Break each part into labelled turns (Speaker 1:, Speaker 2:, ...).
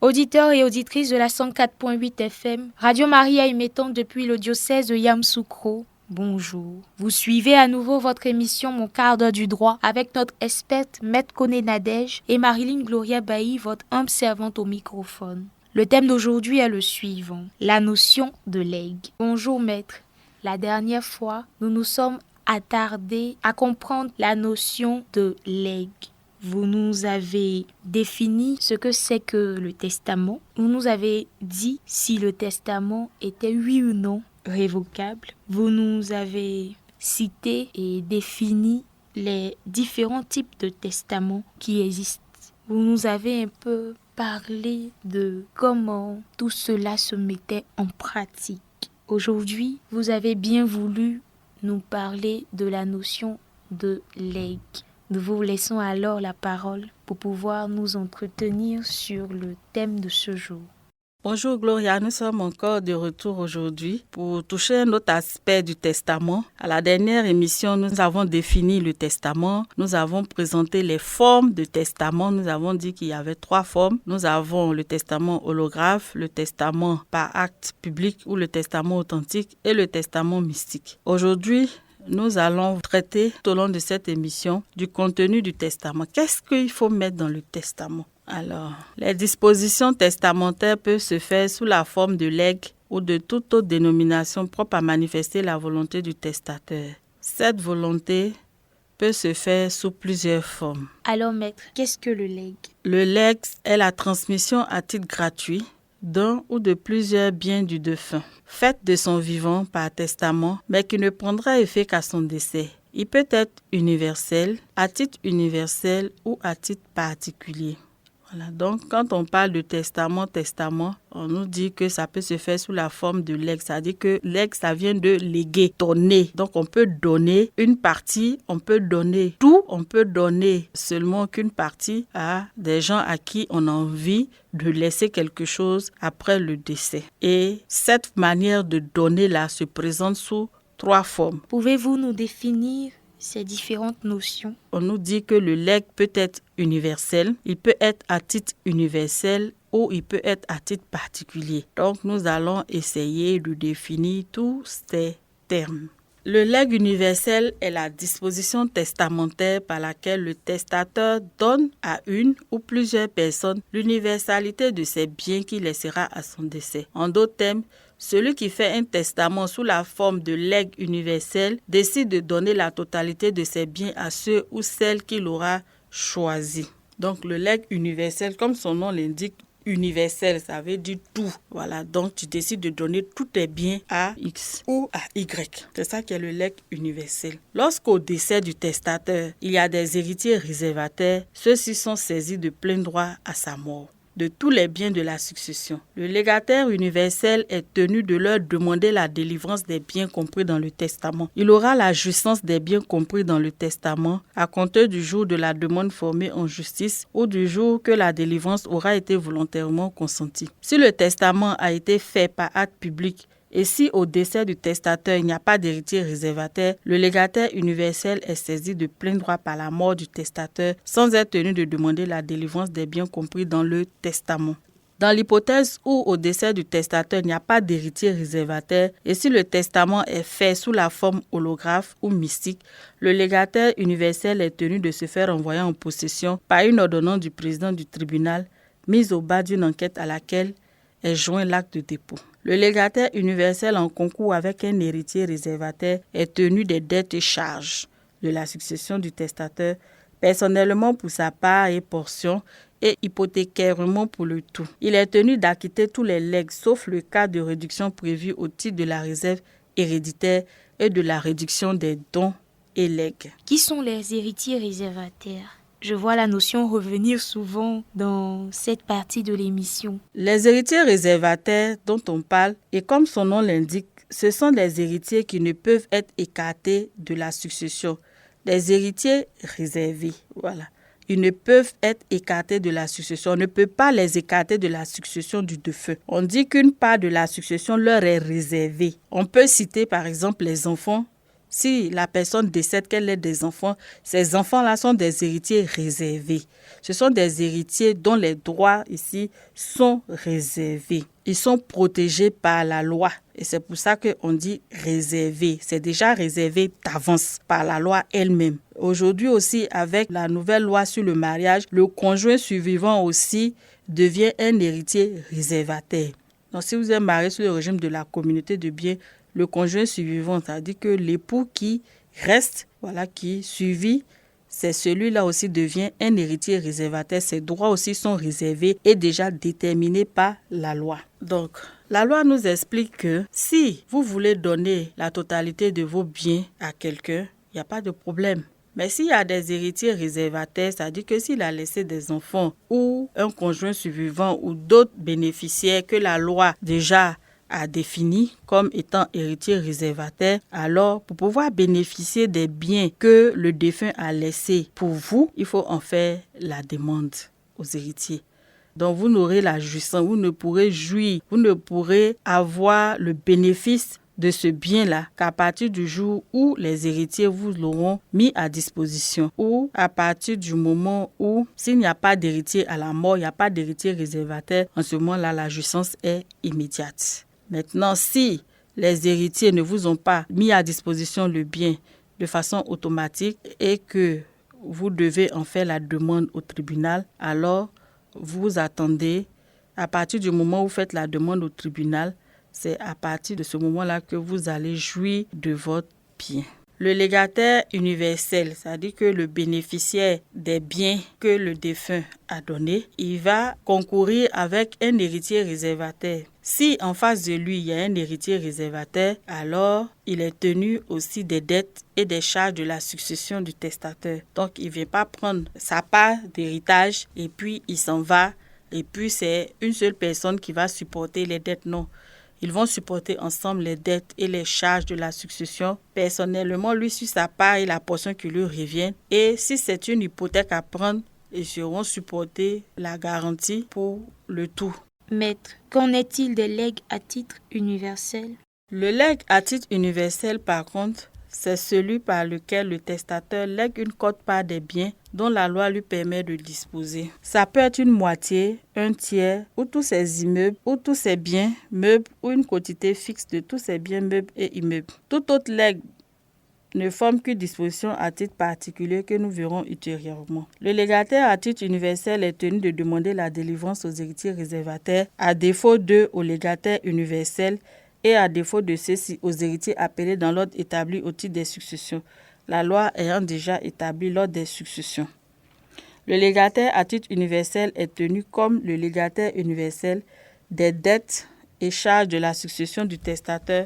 Speaker 1: Auditeurs et auditrices de la 104.8 FM, Radio Maria émettant depuis le diocèse de Yamoussoukro, bonjour. Vous suivez à nouveau votre émission Mon quart d'heure du droit avec notre experte Maître Koné Nadège et Marilyn Gloria Bailly, votre humble servante au microphone. Le thème d'aujourd'hui est le suivant, la notion de legs. Bonjour maître. La dernière fois, nous nous sommes attardés à comprendre la notion de legs. Vous nous avez défini ce que c'est que le testament. Vous nous avez dit si le testament était oui ou non révocable. Vous nous avez cité et défini les différents types de testaments qui existent. Vous nous avez un peu parlé de comment tout cela se mettait en pratique. Aujourd'hui, vous avez bien voulu nous parler de la notion de legs. Nous vous laissons alors la parole pour pouvoir nous entretenir sur le thème de ce jour.
Speaker 2: Bonjour Gloria, nous sommes encore de retour aujourd'hui pour toucher un autre aspect du testament. À la dernière émission, nous avons défini le testament, nous avons présenté les formes de testament, nous avons dit qu'il y avait 3 formes. Nous avons le testament holographe, le testament par acte public ou le testament authentique et le testament mystique. Aujourd'hui, nous allons traiter tout au long de cette émission du contenu du testament. Qu'est-ce qu'il faut mettre dans le testament? Alors, les dispositions testamentaires peuvent se faire sous la forme de legs ou de toute autre dénomination propre à manifester la volonté du testateur. Cette volonté peut se faire sous plusieurs formes.
Speaker 1: Alors maître, qu'est-ce que le legs?
Speaker 2: Le legs est la transmission à titre gratuit d'un ou de plusieurs biens du défunt, faite de son vivant par testament, mais qui ne prendra effet qu'à son décès. Il peut être universel, à titre universel ou à titre particulier. Voilà, donc quand on parle de testament, on nous dit que ça peut se faire sous la forme de legs, c'est-à-dire que legs, ça vient de léguer, donner. Donc on peut donner une partie, on peut donner tout, on peut donner seulement qu'une partie à des gens à qui on a envie de laisser quelque chose après le décès. Et cette manière de donner-là se présente sous 3 formes.
Speaker 1: Pouvez-vous nous définir ces différentes notions?
Speaker 2: On nous dit que le legs peut être universel, il peut être à titre universel ou il peut être à titre particulier. Donc nous allons essayer de définir tous ces termes. Le legs universel est la disposition testamentaire par laquelle le testateur donne à une ou plusieurs personnes l'universalité de ses biens qu'il laissera à son décès. En d'autres termes, celui qui fait un testament sous la forme de legs universel décide de donner la totalité de ses biens à ceux ou celles qu'il aura choisis. Donc le legs universel, comme son nom l'indique, universel, ça veut dire tout. Voilà, donc tu décides de donner tous tes biens à X ou à Y. C'est ça qui est le legs universel. Lorsqu'au décès du testateur, il y a des héritiers réservataires, ceux-ci sont saisis de plein droit à sa mort de tous les biens de la succession. Le légataire universel est tenu de leur demander la délivrance des biens compris dans le testament. Il aura la jouissance des biens compris dans le testament à compter du jour de la demande formée en justice ou du jour que la délivrance aura été volontairement consentie. Si le testament a été fait par acte public, et si au décès du testateur, il n'y a pas d'héritier réservataire, le légataire universel est saisi de plein droit par la mort du testateur sans être tenu de demander la délivrance des biens compris dans le testament. Dans l'hypothèse où au décès du testateur, il n'y a pas d'héritier réservataire et si le testament est fait sous la forme holographe ou mystique, le légataire universel est tenu de se faire envoyer en possession par une ordonnance du président du tribunal mise au bas d'une enquête à laquelle est joint l'acte de dépôt. Le légataire universel en concours avec un héritier réservataire est tenu des dettes et charges de la succession du testateur personnellement pour sa part et portion et hypothécairement pour le tout. Il est tenu d'acquitter tous les legs sauf le cas de réduction prévue au titre de la réserve héréditaire et de la réduction des dons et legs.
Speaker 1: Qui sont les héritiers réservataires? Je vois la notion revenir souvent dans cette partie de l'émission.
Speaker 2: Les héritiers réservataires dont on parle, et comme son nom l'indique, ce sont des héritiers qui ne peuvent être écartés de la succession. Des héritiers réservés, voilà. Ils ne peuvent être écartés de la succession. On ne peut pas les écarter de la succession du défunt. On dit qu'une part de la succession leur est réservée. On peut citer par exemple les enfants, si la personne décède, qu'elle ait des enfants, ces enfants-là sont des héritiers réservés. Ce sont des héritiers dont les droits ici sont réservés. Ils sont protégés par la loi. Et c'est pour ça qu'on dit réservé. C'est déjà réservé d'avance par la loi elle-même. Aujourd'hui aussi, avec la nouvelle loi sur le mariage, le conjoint survivant aussi devient un héritier réservataire. Donc, si vous êtes marié sous le régime de la communauté de biens, le conjoint survivant, c'est-à-dire que l'époux qui reste, qui survit, c'est celui-là aussi devient un héritier réservataire. Ses droits aussi sont réservés et déjà déterminés par la loi. Donc, la loi nous explique que si vous voulez donner la totalité de vos biens à quelqu'un, il n'y a pas de problème. Mais s'il y a des héritiers réservataires, c'est-à-dire que s'il a laissé des enfants ou un conjoint survivant ou d'autres bénéficiaires que la loi déjà a défini comme étant héritier réservataire, alors pour pouvoir bénéficier des biens que le défunt a laissés pour vous, il faut en faire la demande aux héritiers. Donc vous n'aurez la jouissance, vous ne pourrez jouir, vous ne pourrez avoir le bénéfice de ce bien-là qu'à partir du jour où les héritiers vous l'auront mis à disposition ou à partir du moment où, s'il n'y a pas d'héritier à la mort, il n'y a pas d'héritier réservataire, en ce moment-là, la jouissance est immédiate. Maintenant, si les héritiers ne vous ont pas mis à disposition le bien de façon automatique et que vous devez en faire la demande au tribunal, alors vous attendez. À partir du moment où vous faites la demande au tribunal, c'est à partir de ce moment-là que vous allez jouir de votre bien. Le légataire universel, c'est-à-dire que le bénéficiaire des biens que le défunt a donnés, il va concourir avec un héritier réservataire. Si en face de lui, il y a un héritier réservataire, alors il est tenu aussi des dettes et des charges de la succession du testateur. Donc, il ne vient pas prendre sa part d'héritage et puis il s'en va. Et puis, c'est une seule personne qui va supporter les dettes. Non. Ils vont supporter ensemble les dettes et les charges de la succession. Personnellement, lui, sur sa part et la portion qui lui revient. Et si c'est une hypothèque à prendre, ils seront supporter la garantie pour le tout.
Speaker 1: Maître, qu'en est-il des legs à titre universel?
Speaker 2: Le legs à titre universel, par contre, c'est celui par lequel le testateur lègue une quote-part des biens dont la loi lui permet de disposer. Ça peut être une moitié, un tiers, ou tous ses immeubles, ou tous ses biens, meubles, ou une quantité fixe de tous ses biens, meubles et immeubles. Tout autre legs ne forme qu'une disposition à titre particulier que nous verrons ultérieurement. Le légataire à titre universel est tenu de demander la délivrance aux héritiers réservataires, à défaut d'eux au légataire universel et à défaut de ceux-ci aux héritiers appelés dans l'ordre établi au titre des successions, la loi ayant déjà établi l'ordre des successions. Le légataire à titre universel est tenu comme le légataire universel des dettes et charges de la succession du testateur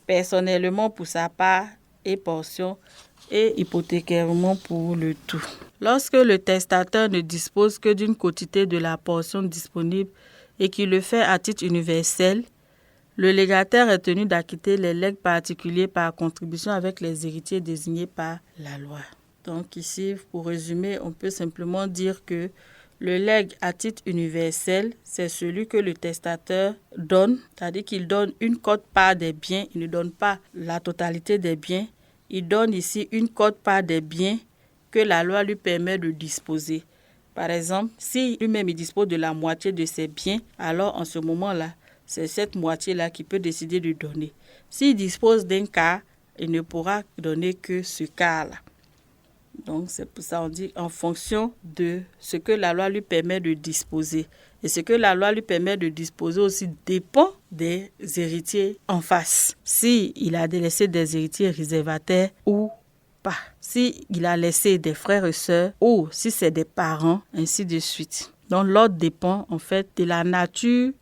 Speaker 2: personnellement pour sa part et portion et hypothécairement pour le tout. Lorsque le testateur ne dispose que d'une quotité de la portion disponible et qu'il le fait à titre universel, le légataire est tenu d'acquitter les legs particuliers par contribution avec les héritiers désignés par la loi. Donc ici, pour résumer, on peut simplement dire que le legs à titre universel, c'est celui que le testateur donne, c'est-à-dire qu'il donne une quote-part des biens, il ne donne pas la totalité des biens, il donne ici une quote-part des biens que la loi lui permet de disposer. Par exemple, si lui-même il dispose de la moitié de ses biens, alors en ce moment-là, c'est cette moitié-là qui peut décider de donner. S'il dispose d'un quart, il ne pourra donner que ce quart-là. Donc, c'est pour ça qu'on dit en fonction de ce que la loi lui permet de disposer. Et ce que la loi lui permet de disposer aussi dépend des héritiers en face. S'il a laissé des héritiers réservataires ou pas. S'il a laissé des frères et sœurs ou si c'est des parents, ainsi de suite. Donc, l'ordre dépend en fait de la nature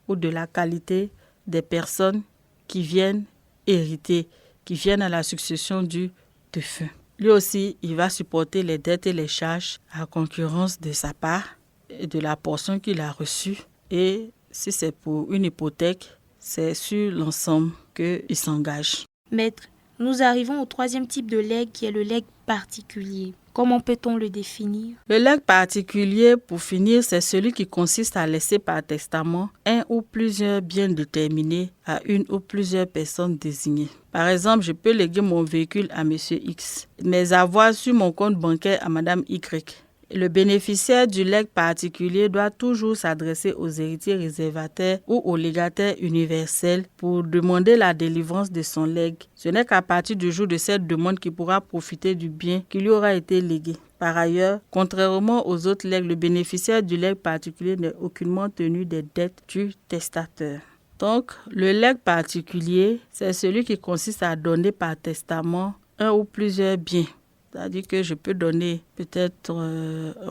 Speaker 2: ou de la qualité des personnes qui viennent hériter, qui viennent à la succession du défunt. Lui aussi, il va supporter les dettes et les charges à concurrence de sa part et de la portion qu'il a reçue. Et si c'est pour une hypothèque, c'est sur l'ensemble qu'il s'engage.
Speaker 1: Maître, nous arrivons au troisième type de legs qui est le legs particulier. Comment peut-on le définir?
Speaker 2: Le legs particulier, pour finir, c'est celui qui consiste à laisser par testament un ou plusieurs biens déterminés à une ou plusieurs personnes désignées. Par exemple, je peux léguer mon véhicule à Monsieur X, mes avoirs sur mon compte bancaire à Madame Y. Le bénéficiaire du legs particulier doit toujours s'adresser aux héritiers réservataires ou aux légataires universels pour demander la délivrance de son legs. Ce n'est qu'à partir du jour de cette demande qu'il pourra profiter du bien qui lui aura été légué. Par ailleurs, contrairement aux autres legs, le bénéficiaire du legs particulier n'est aucunement tenu des dettes du testateur. Donc, le legs particulier, c'est celui qui consiste à donner par testament un ou plusieurs biens. C'est-à-dire que je peux donner peut-être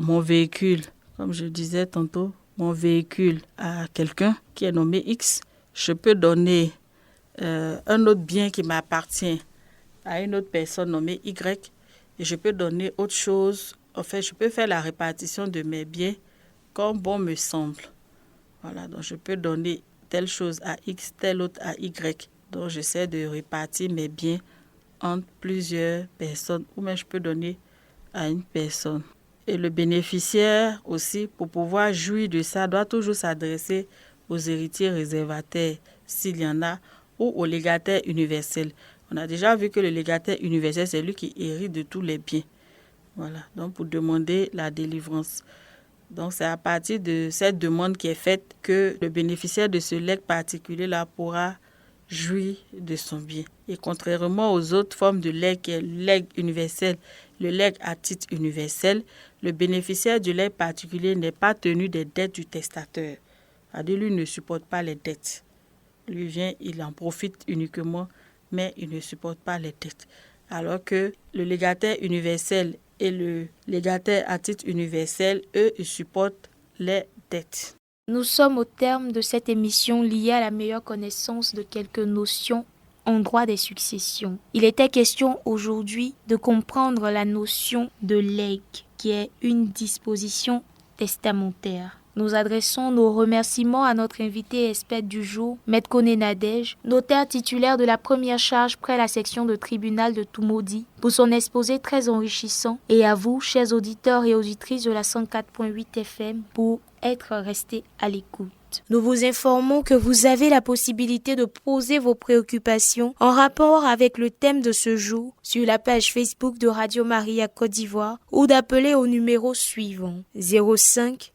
Speaker 2: mon véhicule, comme je disais tantôt, mon véhicule à quelqu'un qui est nommé X. Je peux donner un autre bien qui m'appartient à une autre personne nommée Y. Et je peux donner autre chose. En fait, je peux faire la répartition de mes biens comme bon me semble. Voilà, donc je peux donner telle chose à X, telle autre à Y. Donc j'essaie de répartir mes biens entre plusieurs personnes, ou même je peux donner à une personne. Et le bénéficiaire aussi, pour pouvoir jouir de ça, doit toujours s'adresser aux héritiers réservataires, s'il y en a, ou aux légataires universels. On a déjà vu que le légataire universel, c'est lui qui hérite de tous les biens. Voilà, donc pour demander la délivrance. Donc c'est à partir de cette demande qui est faite que le bénéficiaire de ce legs particulier-là pourra jouit de son bien. Et contrairement aux autres formes de legs, qui est le legs universel, le legs à titre universel, le bénéficiaire du legs particulier n'est pas tenu des dettes du testateur. C'est-à-dire, lui ne supporte pas les dettes. Lui vient, il en profite uniquement, mais il ne supporte pas les dettes. Alors que le légataire universel et le légataire à titre universel, eux, ils supportent les dettes.
Speaker 1: Nous sommes au terme de cette émission liée à la meilleure connaissance de quelques notions en droit des successions. Il était question aujourd'hui de comprendre la notion de legs, qui est une disposition testamentaire. Nous adressons nos remerciements à notre invité expert du jour, Maître Koné Nadège, notaire titulaire de la première charge près la section de tribunal de Toumaudi, pour son exposé très enrichissant, et à vous, chers auditeurs et auditrices de la 104.8 FM, pour être restés à l'écoute. Nous vous informons que vous avez la possibilité de poser vos préoccupations en rapport avec le thème de ce jour sur la page Facebook de Radio Maria Côte d'Ivoire ou d'appeler au numéro suivant 05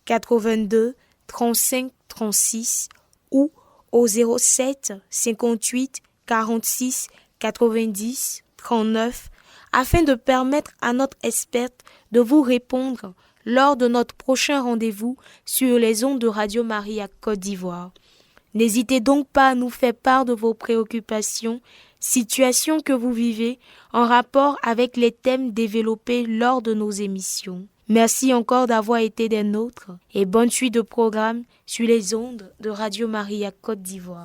Speaker 1: 82 35 36 ou au 07 58 46 90 39 afin de permettre à notre experte de vous répondre lors de notre prochain rendez-vous sur les ondes de Radio Maria Côte d'Ivoire. N'hésitez donc pas à nous faire part de vos préoccupations, situations que vous vivez en rapport avec les thèmes développés lors de nos émissions. Merci encore d'avoir été des nôtres et bonne suite de programme sur les ondes de Radio Maria Côte d'Ivoire.